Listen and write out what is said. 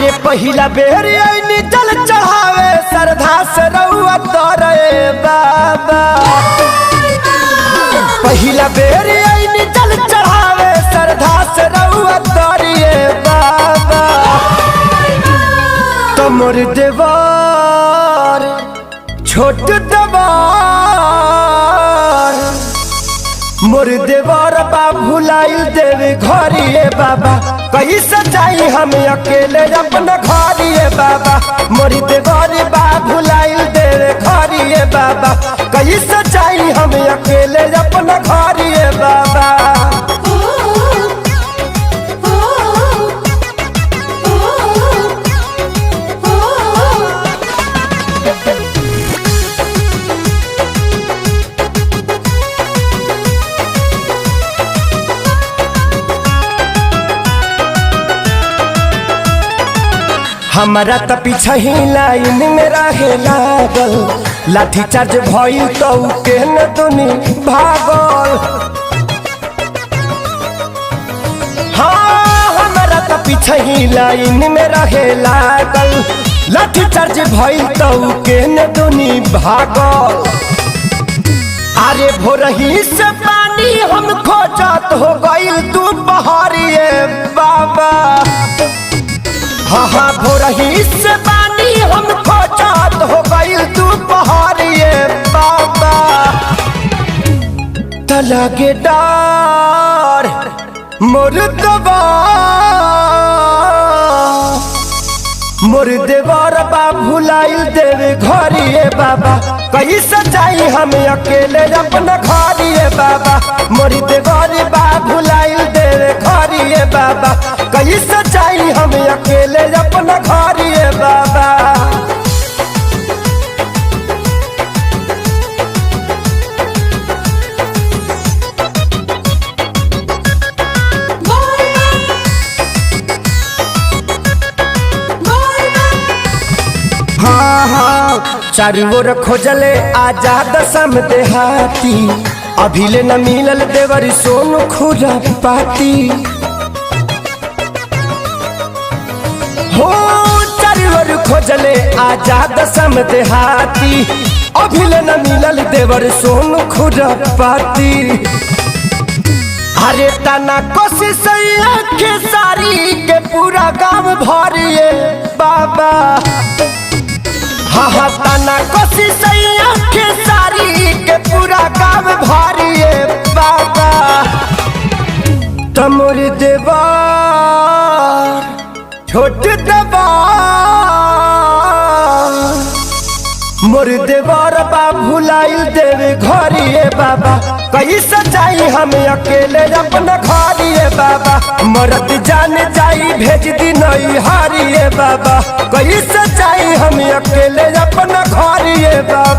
अरे पहिला बेर आईनी जल चढ़ावे श्रद्धा से रउआ तोरे बाबा। पहिला बेर आईनी जल चढ़ावे श्रद्धा से रउआ तोरे बाबा। तमोर देवार छोट देवार मोर देवर बा भुलाइल देवे घरिए बाबा। कैसे जाई हम अकेले अपना घरिए बाबा। मोर देवर बा भुलाइल देवे घरिए बाबा। कैसे जाई हम अकेले अपना घरिए बाबा। हमारा त पीछा ही लाइन में रहे लागल। लाठी चार्ज भइल तो के न दुनी भागल। हाँ हमारा त पीछा ही लाइन में रहे लागल। लाठी चार्ज भइल तो के न दुनी भागल। अरे भोरही से पानी हम खोजत हो गइल तू बहरिए बाबा। हाँ भोरही से पानी हम खोजत हो गइल तू बहरिए बाबा। तलगे डार मोर देवर बा भुलाइल देवे घरिए बाबा। कैसे जाई हम अकेले अपना घरिए बाबा। मोर देवर बा भुलाइल देवे घरिए बाबा। कैसे जाई हम अकेले अपना घरिए बाबा। चारू ओर खोजले आजाद सम देहाती। अभिले न मिलल देवर सोनू खुरा पाती। हो चारू ओर खोजले आजाद सम देहाती। अभिले न मिलल देवर सोनू खुरा पाती। अरे तना कोशिश के सारी के पूरा गांव भरिए बाबा। हाँ तना कोशिश के सारी के पूरा गांव भरिए बाबा। तमोर देवार छोट देवार मोर देवर बा भुलाइल देवे घरिए बाबा। कैसे जाई हम अकेले अपना घरिए बाबा। मरद जान जाई भेज दी नई हारिए बाबा। कैसे जाई हम अकेले अपना घरिए बाबा।